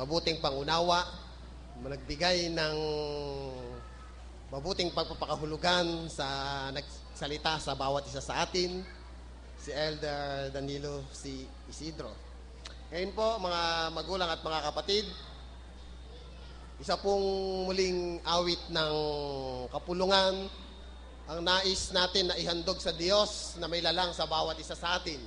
mabuting pangunawa, nagbigay ng mabuting pagpapakahulugan sa nagsalita sa bawat isa sa atin, si Elder Danilo C. Isidro. Ngayon po, mga magulang at mga kapatid, isa pong muling awit ng kapulungan ang nais natin na ihandog sa Diyos na may lalang sa bawat isa sa atin.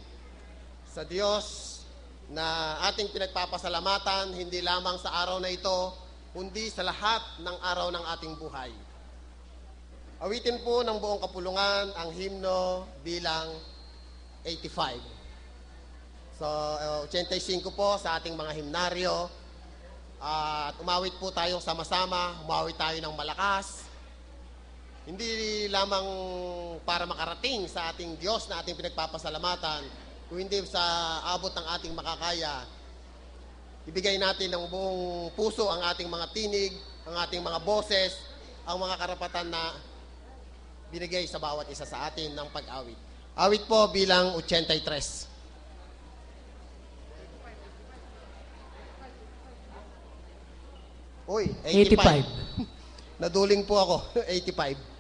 Sa Diyos na ating pinagpapasalamatan hindi lamang sa araw na ito, kundi sa lahat ng araw ng ating buhay. Awitin po ng buong kapulungan ang himno bilang 85. So, 85 po sa ating mga himnaryo. At umawit po tayong sama-sama, umawit tayo ng malakas. Hindi lamang para makarating sa ating Diyos na ating pinagpapasalamatan, kung hindi sa abot ng ating makakaya, ibigay natin ng buong puso ang ating mga tinig, ang ating mga boses, ang mga karapatan na binigay sa bawat isa sa atin ng pag-awit. Awit po bilang 83. Uy, 85. Naduling po ako, 85.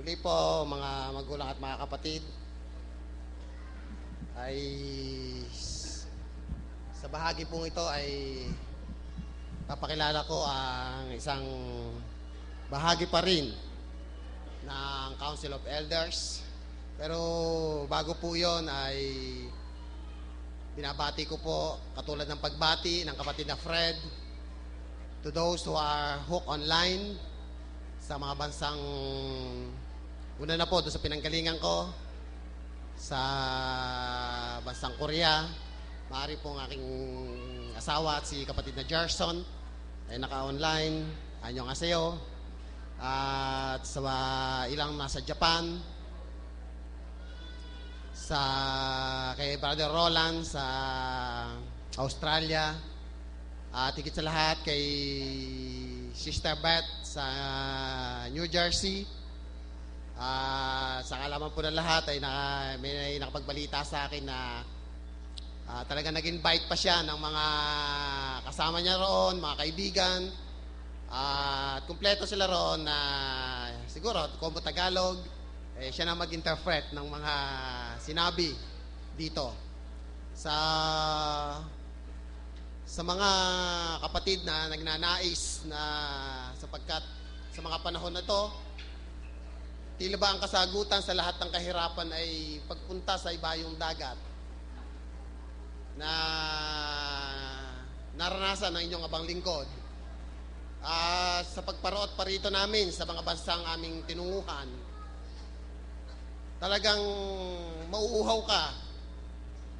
Muli po mga magulang at mga kapatid, ay sa bahagi pong ito ay papakilala ko ang isang bahagi pa rin ng Council of Elders. Pero bago po yon ay binabati ko po katulad ng pagbati ng kapatid na Fred to those who are hooked online sa mga bansang una na po doon sa pinanggalingan ko sa bansang Korea. Maaari po ang aking asawa at si kapatid na Gerson ay naka-online. Annyeonghaseyo. At sa ilang nasa Japan, sa kay Brother Roland sa Australia, at higit sa lahat kay Sister Beth sa New Jersey. Sa kalaman po ng lahat ay may nakapagbalita sa akin na talaga nag-invite pa siya ng mga kasama niya roon, mga kaibigan. At kumpleto sila roon na siguro, Combo Tagalog, siya na mag-interpret ng mga sinabi dito. Sa mga kapatid na nagnanais na sapagkat sa mga panahon na to, tila ba ang kasagutan sa lahat ng kahirapan ay pagpunta sa ibayong dagat na naranasan ng inyong abang lingkod. Sa pagparoot pa rito namin sa mga bansang aming tinunguhan, talagang mauuhaw ka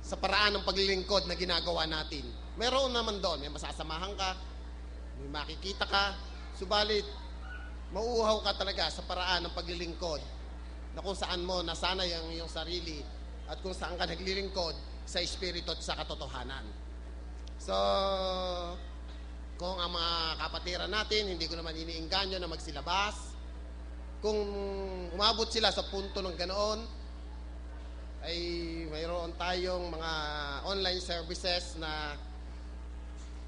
sa paraan ng paglilingkod na ginagawa natin. Meron naman doon, may masasamahan ka, may makikita ka, subalit mauuhaw ka talaga sa paraan ng paglilingkod na kung saan mo nasanay ang iyong sarili at kung saan ka naglilingkod sa espiritu at sa katotohanan. So, kung ang mga kapatiran natin, hindi ko naman iniingganyo na magsilabas, kung umabot sila sa punto ng ganoon, ay mayroon tayong mga online services na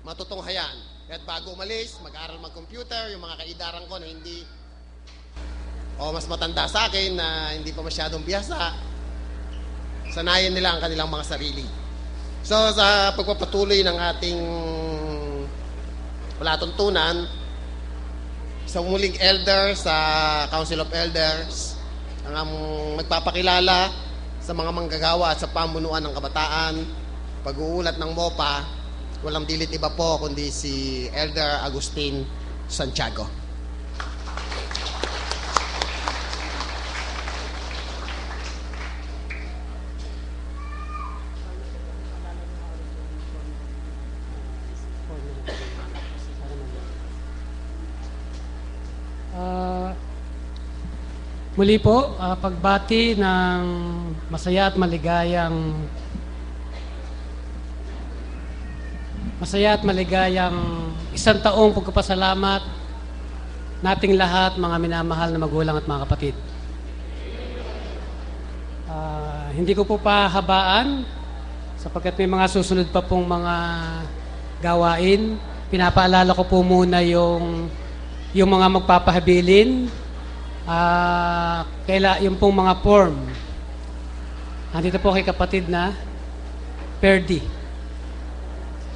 matutunghayan. At bago umalis, mag-aral mag-computer, yung mga kaidaran ko na hindi mas matanda sa akin na hindi pa masyadong biyasa, sanayin nila ang kanilang mga sarili. So, sa pagpapatuloy ng ating palatuntunan, sa muling elder sa Council of Elders, ang magpapakilala sa mga manggagawa at sa pamunuan ng kabataan, pag-uulat ng MOPA, walang dilit iba po kundi si Elder Agustin Santiago. Muli po, pagbati ng masaya at maligayang isang taong pagpapasalamat nating lahat, mga minamahal na magulang at mga kapatid. Hindi ko po pahabaan sapagkat may mga susunod pa pong mga gawain. Pinapaalala ko po muna yung mga magpapahabilin. Yung pong mga form. Nandito po kay kapatid na Perdi.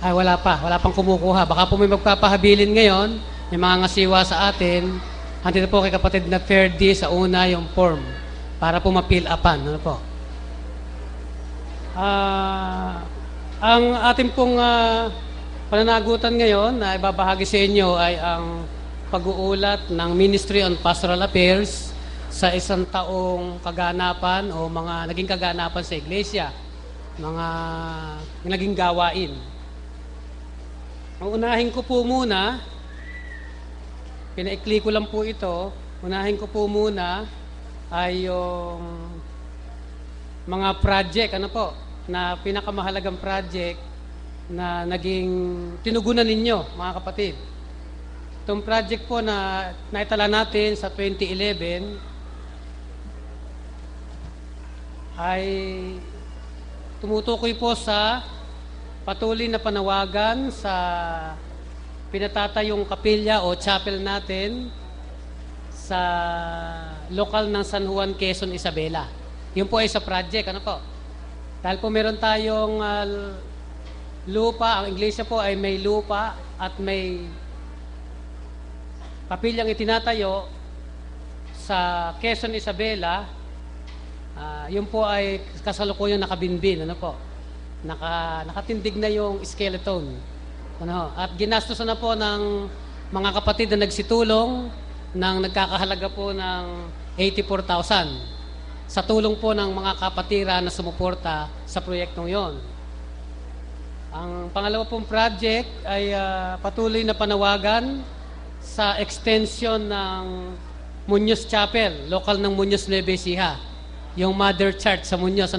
Ay, wala pang kumukuha. Baka po may magpapahabilin ngayon, may mga ngasiwa sa atin. Nandito po kay kapatid na Perdi sa una yung form para po ma-fill upan. Ano po? Ang ating pong pananagutan ngayon na ibabahagi sa inyo ay ang pag-uulat ng Ministry on Pastoral Affairs sa isang taong kaganapan o mga naging kaganapan sa iglesia, mga naging gawain. Ang unahin ko po muna, pinaikli ko lang po ito, unahin ko po muna ay yung mga project, na pinakamahalagang project na naging tinugunan ninyo, mga kapatid. Itong project po na naitala natin sa 2011 ay tumutukoy po sa patuloy na panawagan sa pinatatayong kapilya o chapel natin sa lokal ng San Juan, Quezon, Isabela. Yun po ay sa project. Dahil po meron tayong lupa, ang iglesia po ay may lupa at may kapilyang itinatayo sa Quezon, Isabela. Yun po ay kasalukuyang nakabinbin. Nakatindig na yung skeleton. At ginastosan na po ng mga kapatid na nagsitulong ng nagkakahalaga po ng 84,000 sa tulong po ng mga kapatira na sumuporta sa proyektong yon. Ang pangalawa pong project ay patuloy na panawagan sa extension ng Muñoz Chapel, lokal ng Muñoz Nueva Ecija, yung Mother Church sa Muñoz,